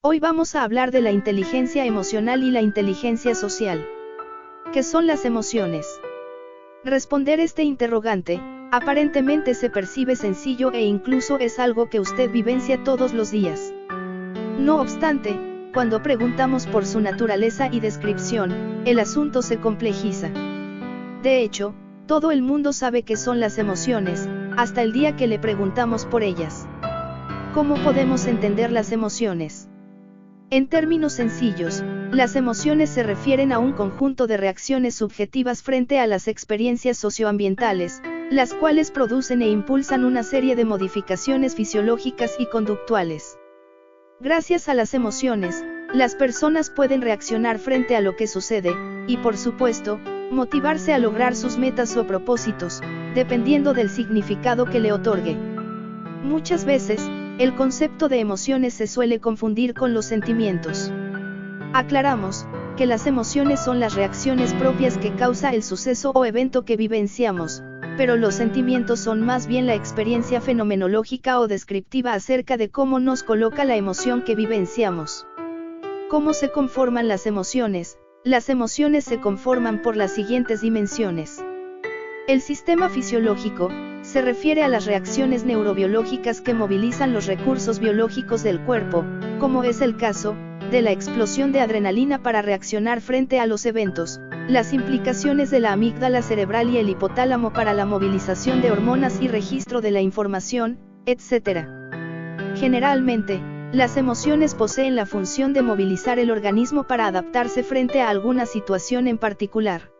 Hoy vamos a hablar de la inteligencia emocional y la inteligencia social. ¿Qué son las emociones? Responder este interrogante, aparentemente se percibe sencillo e incluso es algo que usted vivencia todos los días. No obstante, cuando preguntamos por su naturaleza y descripción, el asunto se complejiza. De hecho, todo el mundo sabe qué son las emociones, hasta el día que le preguntamos por ellas. ¿Cómo podemos entender las emociones? En términos sencillos, las emociones se refieren a un conjunto de reacciones subjetivas frente a las experiencias socioambientales, las cuales producen e impulsan una serie de modificaciones fisiológicas y conductuales. Gracias a las emociones, las personas pueden reaccionar frente a lo que sucede, y por supuesto, motivarse a lograr sus metas o propósitos, dependiendo del significado que le otorgue. Muchas veces, el concepto de emociones se suele confundir con los sentimientos. Aclaramos, que las emociones son las reacciones propias que causa el suceso o evento que vivenciamos, pero los sentimientos son más bien la experiencia fenomenológica o descriptiva acerca de cómo nos coloca la emoción que vivenciamos. ¿Cómo se conforman las emociones? Las emociones se conforman por las siguientes dimensiones. El sistema fisiológico se refiere a las reacciones neurobiológicas que movilizan los recursos biológicos del cuerpo, como es el caso de la explosión de adrenalina para reaccionar frente a los eventos, las implicaciones de la amígdala cerebral y el hipotálamo para la movilización de hormonas y registro de la información, etc. Generalmente, las emociones poseen la función de movilizar el organismo para adaptarse frente a alguna situación en particular.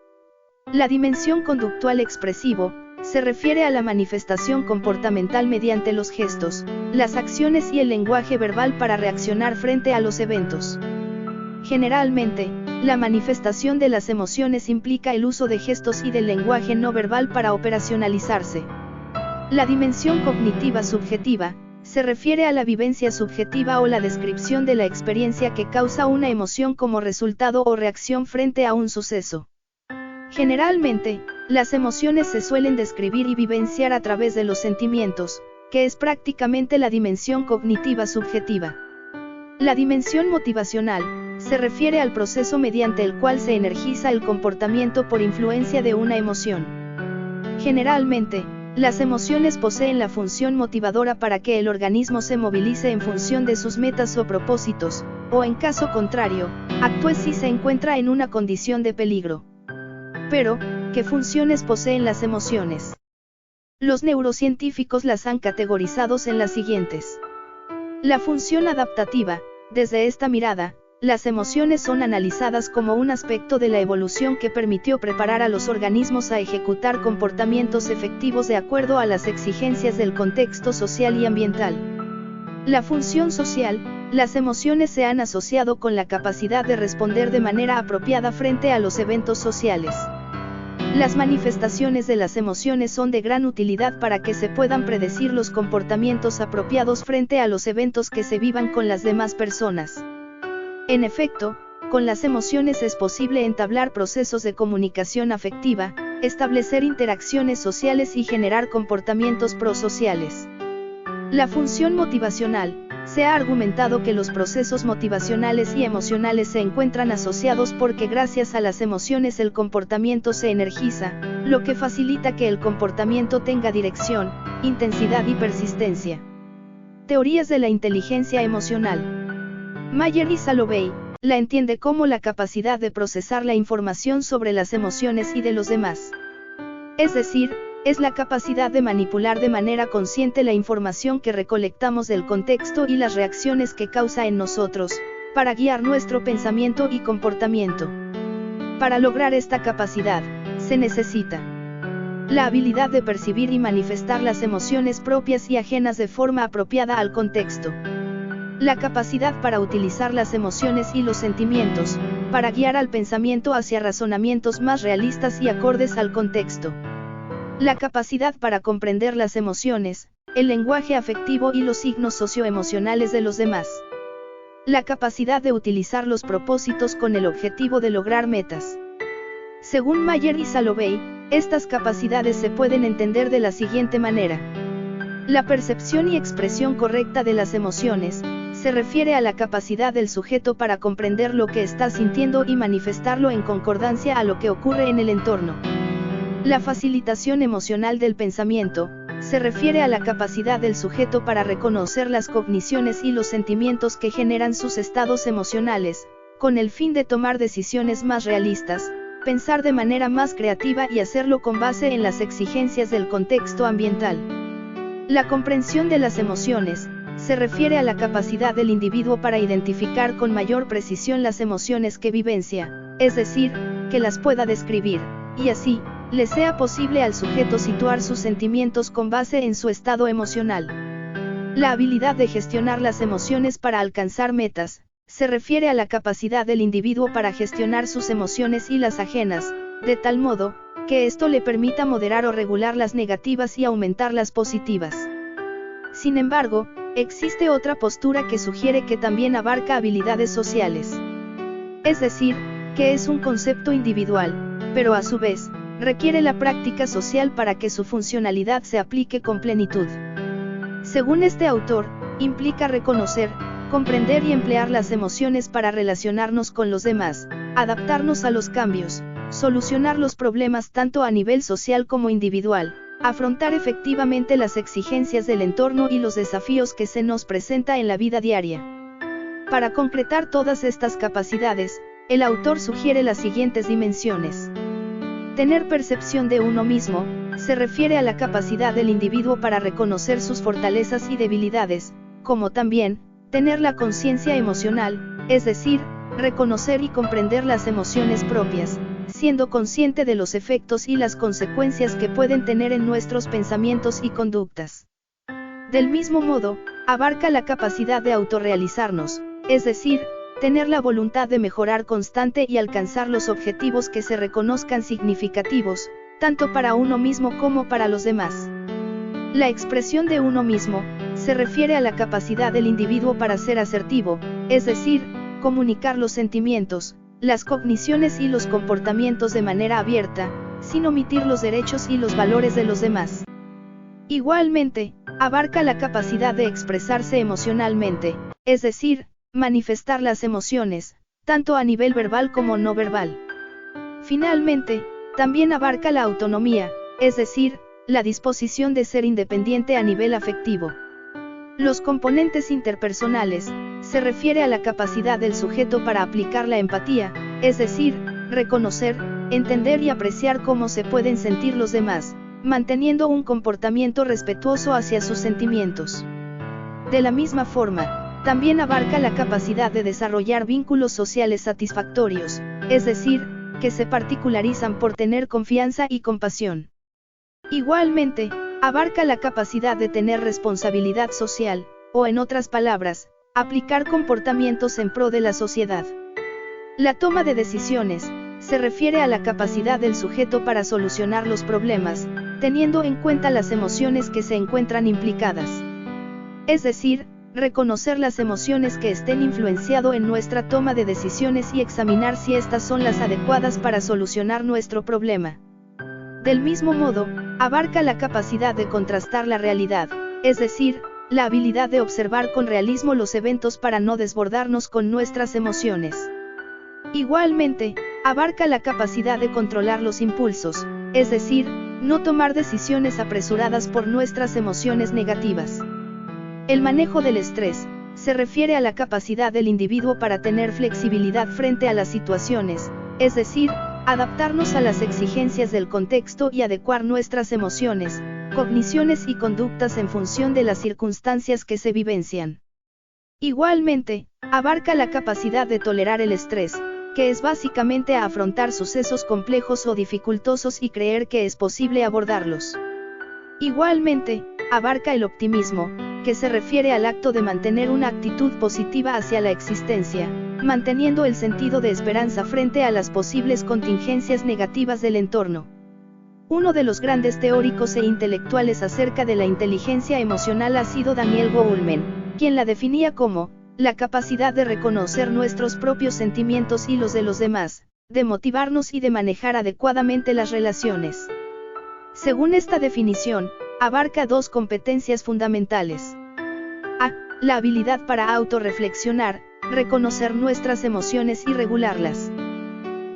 La dimensión conductual expresivo se refiere a la manifestación comportamental mediante los gestos, las acciones y el lenguaje verbal para reaccionar frente a los eventos. Generalmente, la manifestación de las emociones implica el uso de gestos y del lenguaje no verbal para operacionalizarse. La dimensión cognitiva subjetiva se refiere a la vivencia subjetiva o la descripción de la experiencia que causa una emoción como resultado o reacción frente a un suceso. Generalmente, las emociones se suelen describir y vivenciar a través de los sentimientos, que es prácticamente la dimensión cognitiva subjetiva. La dimensión motivacional se refiere al proceso mediante el cual se energiza el comportamiento por influencia de una emoción. Generalmente, las emociones poseen la función motivadora para que el organismo se movilice en función de sus metas o propósitos, o en caso contrario, actúe si se encuentra en una condición de peligro. Pero, ¿qué funciones poseen las emociones? Los neurocientíficos las han categorizado en las siguientes. La función adaptativa. Desde esta mirada, las emociones son analizadas como un aspecto de la evolución que permitió preparar a los organismos a ejecutar comportamientos efectivos de acuerdo a las exigencias del contexto social y ambiental. La función social. Las emociones se han asociado con la capacidad de responder de manera apropiada frente a los eventos sociales. Las manifestaciones de las emociones son de gran utilidad para que se puedan predecir los comportamientos apropiados frente a los eventos que se vivan con las demás personas. En efecto, con las emociones es posible entablar procesos de comunicación afectiva, establecer interacciones sociales y generar comportamientos prosociales. La función motivacional. Se ha argumentado que los procesos motivacionales y emocionales se encuentran asociados porque gracias a las emociones el comportamiento se energiza, lo que facilita que el comportamiento tenga dirección, intensidad y persistencia. Teorías de la inteligencia emocional. Mayer y Salovey la entiende como la capacidad de procesar la información sobre las emociones y de los demás. Es decir, es la capacidad de manipular de manera consciente la información que recolectamos del contexto y las reacciones que causa en nosotros, para guiar nuestro pensamiento y comportamiento. Para lograr esta capacidad, se necesita la habilidad de percibir y manifestar las emociones propias y ajenas de forma apropiada al contexto. La capacidad para utilizar las emociones y los sentimientos, para guiar al pensamiento hacia razonamientos más realistas y acordes al contexto. La capacidad para comprender las emociones, el lenguaje afectivo y los signos socioemocionales de los demás. La capacidad de utilizar los propósitos con el objetivo de lograr metas. Según Mayer y Salovey, estas capacidades se pueden entender de la siguiente manera. La percepción y expresión correcta de las emociones se refiere a la capacidad del sujeto para comprender lo que está sintiendo y manifestarlo en concordancia a lo que ocurre en el entorno. La facilitación emocional del pensamiento, se refiere a la capacidad del sujeto para reconocer las cogniciones y los sentimientos que generan sus estados emocionales, con el fin de tomar decisiones más realistas, pensar de manera más creativa y hacerlo con base en las exigencias del contexto ambiental. La comprensión de las emociones, se refiere a la capacidad del individuo para identificar con mayor precisión las emociones que vivencia, es decir, que las pueda describir, y así, le sea posible al sujeto situar sus sentimientos con base en su estado emocional. La habilidad de gestionar las emociones para alcanzar metas, se refiere a la capacidad del individuo para gestionar sus emociones y las ajenas, de tal modo, que esto le permita moderar o regular las negativas y aumentar las positivas. Sin embargo, existe otra postura que sugiere que también abarca habilidades sociales. Es decir, que es un concepto individual, pero a su vez, requiere la práctica social para que su funcionalidad se aplique con plenitud. Según este autor, implica reconocer, comprender y emplear las emociones para relacionarnos con los demás, adaptarnos a los cambios, solucionar los problemas tanto a nivel social como individual, afrontar efectivamente las exigencias del entorno y los desafíos que se nos presenta en la vida diaria. Para concretar todas estas capacidades, el autor sugiere las siguientes dimensiones. Tener percepción de uno mismo, se refiere a la capacidad del individuo para reconocer sus fortalezas y debilidades, como también, tener la conciencia emocional, es decir, reconocer y comprender las emociones propias, siendo consciente de los efectos y las consecuencias que pueden tener en nuestros pensamientos y conductas. Del mismo modo, abarca la capacidad de autorrealizarnos, es decir, tener la voluntad de mejorar constante y alcanzar los objetivos que se reconozcan significativos, tanto para uno mismo como para los demás. La expresión de uno mismo, se refiere a la capacidad del individuo para ser asertivo, es decir, comunicar los sentimientos, las cogniciones y los comportamientos de manera abierta, sin omitir los derechos y los valores de los demás. Igualmente, abarca la capacidad de expresarse emocionalmente, es decir, manifestar las emociones, tanto a nivel verbal como no verbal. Finalmente, también abarca la autonomía, es decir, la disposición de ser independiente a nivel afectivo. Los componentes interpersonales, se refiere a la capacidad del sujeto para aplicar la empatía, es decir, reconocer, entender y apreciar cómo se pueden sentir los demás, manteniendo un comportamiento respetuoso hacia sus sentimientos. De la misma forma, también abarca la capacidad de desarrollar vínculos sociales satisfactorios, es decir, que se particularizan por tener confianza y compasión. Igualmente, abarca la capacidad de tener responsabilidad social, o en otras palabras, aplicar comportamientos en pro de la sociedad. La toma de decisiones, se refiere a la capacidad del sujeto para solucionar los problemas, teniendo en cuenta las emociones que se encuentran implicadas. Es decir, reconocer las emociones que estén influenciado en nuestra toma de decisiones y examinar si estas son las adecuadas para solucionar nuestro problema. Del mismo modo, abarca la capacidad de contrastar la realidad, es decir, la habilidad de observar con realismo los eventos para no desbordarnos con nuestras emociones. Igualmente, abarca la capacidad de controlar los impulsos, es decir, no tomar decisiones apresuradas por nuestras emociones negativas. El manejo del estrés, se refiere a la capacidad del individuo para tener flexibilidad frente a las situaciones, es decir, adaptarnos a las exigencias del contexto y adecuar nuestras emociones, cogniciones y conductas en función de las circunstancias que se vivencian. Igualmente, abarca la capacidad de tolerar el estrés, que es básicamente afrontar sucesos complejos o dificultosos y creer que es posible abordarlos. Igualmente, abarca el optimismo, que se refiere al acto de mantener una actitud positiva hacia la existencia, manteniendo el sentido de esperanza frente a las posibles contingencias negativas del entorno. Uno de los grandes teóricos e intelectuales acerca de la inteligencia emocional ha sido Daniel Goleman, quien la definía como la capacidad de reconocer nuestros propios sentimientos y los de los demás, de motivarnos y de manejar adecuadamente las relaciones. Según esta definición, abarca dos competencias fundamentales. A. la habilidad para autorreflexionar, reconocer nuestras emociones y regularlas.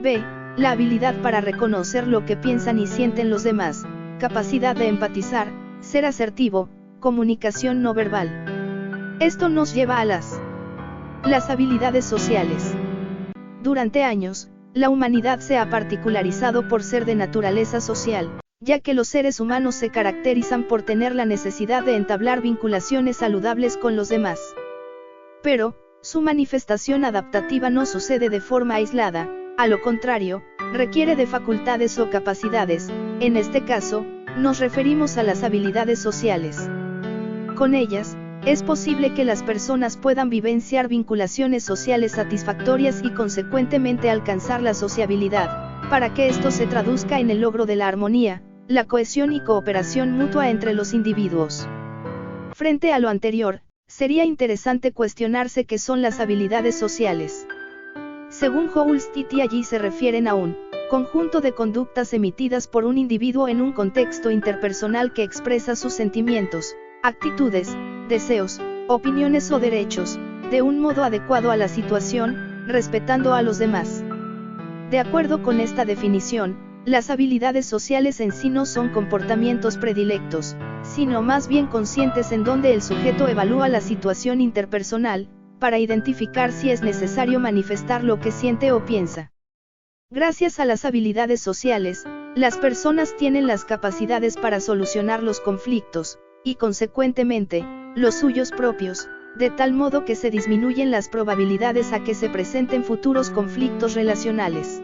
B. La habilidad para reconocer lo que piensan y sienten los demás, capacidad de empatizar, ser asertivo, comunicación no verbal. Esto nos lleva a las habilidades sociales. Durante años, la humanidad se ha particularizado por ser de naturaleza social, ya que los seres humanos se caracterizan por tener la necesidad de entablar vinculaciones saludables con los demás. Pero, su manifestación adaptativa no sucede de forma aislada, a lo contrario, requiere de facultades o capacidades, en este caso, nos referimos a las habilidades sociales. Con ellas, es posible que las personas puedan vivenciar vinculaciones sociales satisfactorias y consecuentemente alcanzar la sociabilidad, para que esto se traduzca en el logro de la armonía, la cohesión y cooperación mutua entre los individuos. Frente a lo anterior, sería interesante cuestionarse qué son las habilidades sociales. Según Howlett, allí se refieren a un conjunto de conductas emitidas por un individuo en un contexto interpersonal que expresa sus sentimientos, actitudes, deseos, opiniones o derechos, de un modo adecuado a la situación, respetando a los demás. De acuerdo con esta definición, las habilidades sociales en sí no son comportamientos predilectos, sino más bien conscientes en donde el sujeto evalúa la situación interpersonal, para identificar si es necesario manifestar lo que siente o piensa. Gracias a las habilidades sociales, las personas tienen las capacidades para solucionar los conflictos, y consecuentemente, los suyos propios, de tal modo que se disminuyen las probabilidades a que se presenten futuros conflictos relacionales.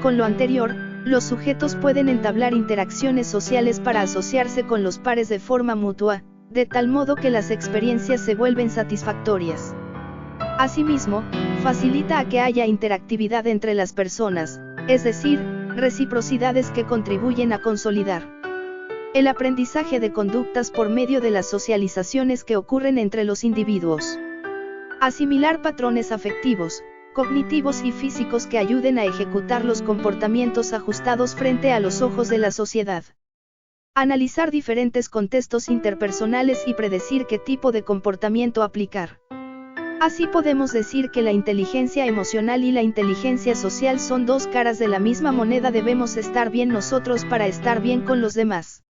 Con lo anterior, los sujetos pueden entablar interacciones sociales para asociarse con los pares de forma mutua, de tal modo que las experiencias se vuelven satisfactorias. Asimismo, facilita a que haya interactividad entre las personas, es decir, reciprocidades que contribuyen a consolidar el aprendizaje de conductas por medio de las socializaciones que ocurren entre los individuos. Asimilar patrones afectivos, cognitivos y físicos que ayuden a ejecutar los comportamientos ajustados frente a los ojos de la sociedad. Analizar diferentes contextos interpersonales y predecir qué tipo de comportamiento aplicar. Así podemos decir que la inteligencia emocional y la inteligencia social son dos caras de la misma moneda. Debemos estar bien nosotros para estar bien con los demás.